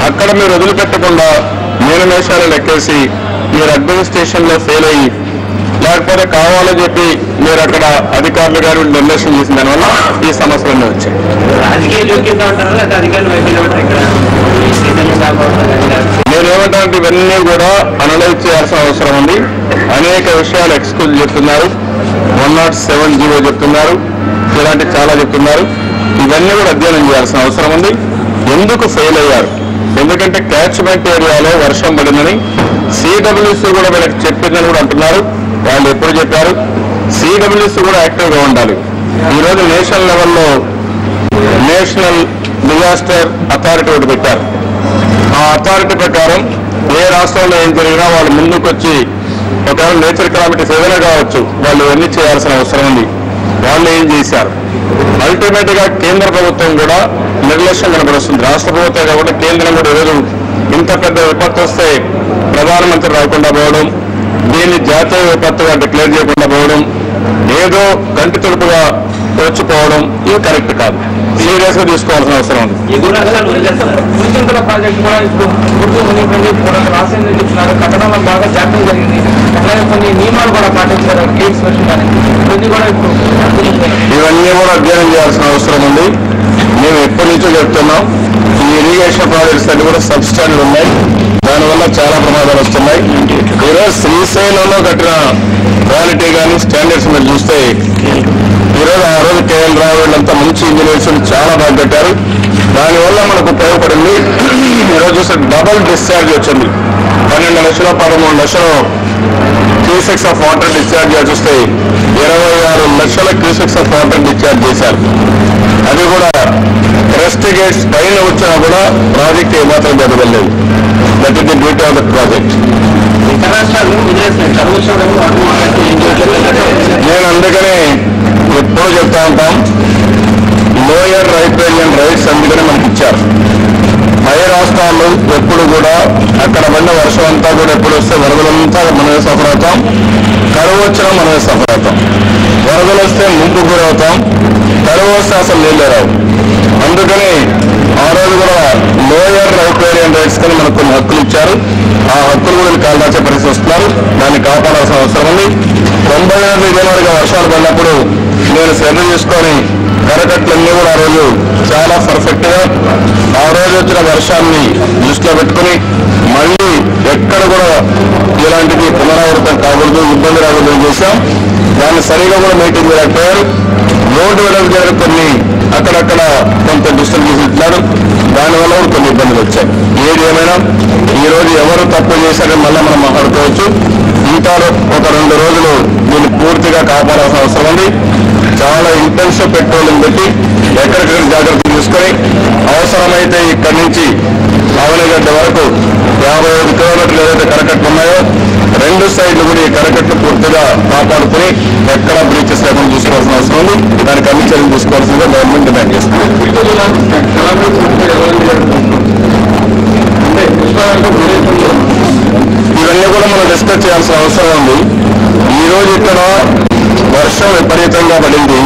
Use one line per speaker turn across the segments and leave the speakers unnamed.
అక్కడ మీరు వదిలిపెట్టకుండా నియమేషాలు లెక్కేసి మీరు అడ్మినిస్ట్రేషన్లో ఫెయిల్ అయ్యి లేకపోతే కావాలని చెప్పి మీరు అక్కడ అధికారులు గారు నిర్లక్ష్యం చేసిన దానివల్ల ఈ సమస్యలన్నీ వచ్చాయి. నేనేమంటానంటే ఇవన్నీ కూడా అనలైజ్ చేయాల్సిన అవసరం ఉంది. అనేక విషయాలు ఎక్స్క్యూజ్ చెప్తున్నారు, 107 చెప్తున్నారు, ఇలాంటి చాలా చెప్తున్నారు. ఇవన్నీ కూడా అధ్యయనం చేయాల్సిన అవసరం ఉంది. ఎందుకు ఫెయిల్ అయ్యారు? ఎందుకంటే క్యాచ్మెంట్ ఏరియాలో వర్షం పడిందని సిడబ్ల్యూసీ కూడా వీళ్ళకి చెప్పిందని కూడా అంటున్నారు. వాళ్ళు ఎప్పుడు చెప్పారు? సిడబ్ల్యూసీ కూడా యాక్టివ్గా ఉండాలి. ఈరోజు నేషనల్ లెవెల్లో నేషనల్ డిజాస్టర్ అథారిటీ ఒకటి పెట్టారు. ఆ అథారిటీ ప్రకారం ఏ రాష్ట్రంలో ఏం జరిగినా వాళ్ళు ముందుకొచ్చి ఒకవేళ నేచర్ కెలామిటీస్ ఏదైనా కావచ్చు, వాళ్ళు ఇవన్నీ చేయాల్సిన అవసరం ఉంది. వాళ్ళు ఏం చేశారు? అల్టిమేట్ గా కేంద్ర ప్రభుత్వం కూడా నిర్లక్ష్యం కనబడుస్తుంది. రాష్ట్ర ప్రభుత్వం కాబట్టి కేంద్రం కూడా ఈరోజు ఇంత పెద్ద విపత్తు వస్తే ప్రధానమంత్రి రాకుండా పోవడం, దీన్ని జాతీయ విపత్తుగా డిక్లేర్ చేయకుండా పోవడం, ఏదో కంటి తుడుపుగా వచ్చిపోవడం ఇది కరెక్ట్ కాదు. సీరియస్ గా తీసుకోవాల్సిన అవసరం ఉంది.
కట్టడంలో బాగా జాగ్రత్త జరిగింది. అలాగే కొన్ని నియమాలు కూడా పాటించారు.
ఇవన్నీ కూడా అధ్యయనం చేయాల్సిన అవసరం ఉంది. మేము ఎప్పటి నుంచో చెప్తున్నాం, ఈ ఇరిగేషన్ ప్రాజెక్ట్స్ అన్ని కూడా సబ్స్టాండర్డ్ ఉన్నాయి. దానివల్ల చాలా ప్రమాదాలు వస్తున్నాయి. ఈరోజు శ్రీశైలంలో కట్టిన క్వాలిటీ కానీ స్టాండర్డ్స్ మీరు చూస్తే ఈరోజు ఆ రోజు కేఎల్ రావు వీళ్ళంతా మంచి ఇంజనీర్స్ చాలా బాగా కట్టారు. దానివల్ల మనకు ఉపయోగపడింది. ఈరోజు చూస్తే డబుల్ డిశ్చార్జ్ వచ్చింది. 12 లక్షలు 13 లక్షలు క్యూసెక్స్ ఆఫ్ వాటర్ డిశ్చార్జ్ చూస్తే 26 లక్షల క్యూసెక్స్ ఆఫ్ వాటర్ డిశ్చార్జ్ చేశారు. అది కూడా క్రెస్ట్ గేట్స్ పైన వచ్చినా కూడా ప్రాజెక్ట్ ఏమాత్రం జరగలేదు. That is the beauty of the project. నేను అందుకనే ఎప్పుడూ చెప్తా ఉంటాం, లోయర్ రైపేరియన్ రైట్స్ అందుకనే మనకి ఇచ్చారు. పై రాష్ట్రాలు ఎప్పుడు కూడా అక్కడ పడిన వర్షం అంతా కూడా ఎప్పుడు వస్తే వరదలంతా మనమే సఫర్ అవుతాం, కరువు వచ్చినా మనమే సఫర్ అవుతాం. వరదలు వస్తే ముంపు గురవుతాం, కరువు వస్తే అసలు నీళ్ళే రావు. అందుకని ఆ రోజు కూడా లోయర్ రైపేరియన్ రైట్స్ కానీ మనకు కొన్ని హక్కులు ఇచ్చారు. ఆ హక్కులు కూడా కాల్దాచే పరిస్థితి వస్తున్నారు. దాన్ని కాపాడాల్సిన అవసరం ఉంది. 90 జనవరిగా వర్షాలు పడినప్పుడు నేను శ్రద్ధ చేసుకొని కరకట్లన్నీ కూడా ఆ రోజు చాలా పర్ఫెక్ట్ గా ఆ రోజు వచ్చిన వర్షాన్ని దృష్టిలో పెట్టుకుని మళ్ళీ ఎక్కడ కూడా ఇలాంటిది పునరావృతం కాకూడదు, ఇబ్బంది రాకూడదు చేశాం. దాన్ని సరిగా కూడా మెయింటైన్ చేయలేకపోయారు. రోడ్డు వెడల్పు దగ్గర కొన్ని అక్కడక్కడ కొంత డిస్టర్బ్ ఇట్లాడు. దానివల్ల కూడా కొన్ని ఇబ్బందులు వచ్చాయి. ఏది ఏమైనా ఈ రోజు ఎవరు తప్పు చేశారని మళ్ళీ మనం మాట్లాడుకోవచ్చు. ఇంకా ఒక 2 రోజులు దీన్ని పూర్తిగా కాపాడాల్సిన అవసరం ఉంది. చాలా ఇంటెన్సివ్ పెట్రోలింగ్ పెట్టి ఎక్కడికక్కడ జాగ్రత్తలు తీసుకొని అవసరమైతే ఇక్కడి నుంచి ఆవనగడ్డ వరకు 55 కిలోమీటర్లు ఏదైతే కరకట్లు ఉన్నాయో 2 సైడ్లు కూడా ఈ కరకట్లు పూర్తిగా కాపాడుకుని ఎక్కడా బ్రీచెస్ లేకుండా చూసుకోవాల్సిన అవసరం ఉంది. దానికి అన్ని చర్యలు తీసుకోవాల్సిందిగా గవర్నమెంట్ డిమాండ్ చేస్తుంది. ఇవన్నీ కూడా మనం డిస్కస్ చేయాల్సిన అవసరం ఉంది. ఈరోజు ఇక్కడ వర్షం విపరీతంగా పడింది.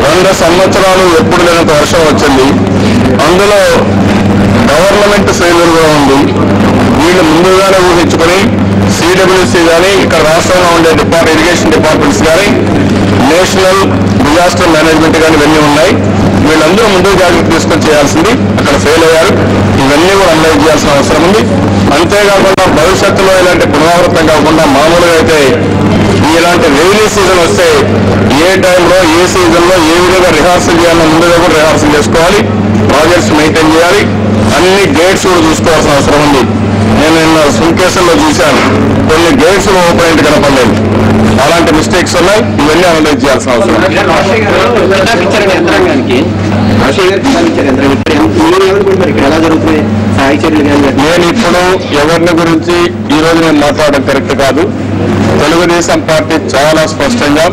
100 సంవత్సరాలు ఎప్పుడు లేనంత వర్షం వచ్చింది. అందులో గవర్నమెంట్ ఫెయిల్యూర్గా ఉంది. వీళ్ళు ముందుగానే ఊహించుకొని సిడబ్ల్యూసీ కానీ ఇక్కడ రాష్ట్రంలో ఉండే ఇరిగేషన్ డిపార్ట్మెంట్స్ కానీ నేషనల్ డిజాస్టర్ మేనేజ్మెంట్ కానీ ఇవన్నీ ఉన్నాయి. వీళ్ళందరూ ముందు జాగ్రత్త తీసుకొని చేయాల్సింది. అక్కడ ఫెయిల్ అయ్యారు. ఇవన్నీ కూడా అనలైజ్ చేయాల్సిన అవసరం ఉంది. అంతేకాకుండా భవిష్యత్తులో ఇలాంటి పునరావృతం కాకుండా మామూలుగా అయితే ఇలాంటి రెయినీ సీజన్ వస్తే ఏ టైంలో ఏ సీజన్లో ఏ విధంగా రిహార్సల్ చేయాలో ముందుగా కూడా రిహార్సల్ చేసుకోవాలి. ప్రాజెక్ట్స్ మెయింటైన్ చేయాలి. అన్ని గేట్స్ కూడా చూసుకోవాల్సిన అవసరం ఉంది. నేను నిన్న సుంకేశ్వర్లో చూశాను, కొన్ని గేట్స్ ఓపెన్ అయితే కనపడలేదు. అలాంటి మిస్టేక్స్ ఉన్నాయి. ఇవన్నీ అనలైజ్ చేయాల్సిన అవసరం. నేను ఇప్పుడు ఎవరిని గురించి ఈ రోజు నేను మాట్లాడడం కరెక్ట్ కాదు. తెలుగుదేశం పార్టీ చాలా స్పష్టంగా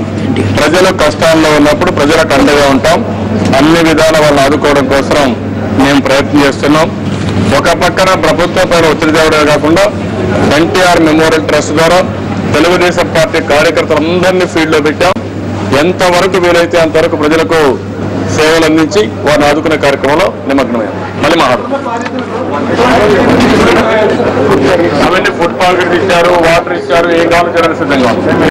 ప్రజలు కష్టాల్లో ఉన్నప్పుడు ప్రజలకు అండగా ఉంటాం. అన్ని విధాల వాళ్ళని ఆదుకోవడం కోసం మేము ప్రయత్నం చేస్తున్నాం. ఒక పక్కన ప్రభుత్వం పైన ఒత్తిడి తేవడమే కాకుండా ఎన్టీఆర్ మెమోరియల్ ట్రస్ట్ ద్వారా తెలుగుదేశం పార్టీ కార్యకర్తలందరినీ ఫీల్డ్లో పెట్టాం. ఎంతవరకు వీలైతే అంతవరకు ప్రజలకు సేవలు అందించి వారిని ఆదుకునే కార్యక్రమంలో నిమగ్నమయ్యాం. మళ్ళీ మాట్లాడు. కాంక్రీట్ ఇచ్చారు, వాటర్ ఇచ్చారు, ఏం కావాలో చేయడానికి సిద్ధంగా ఉంది.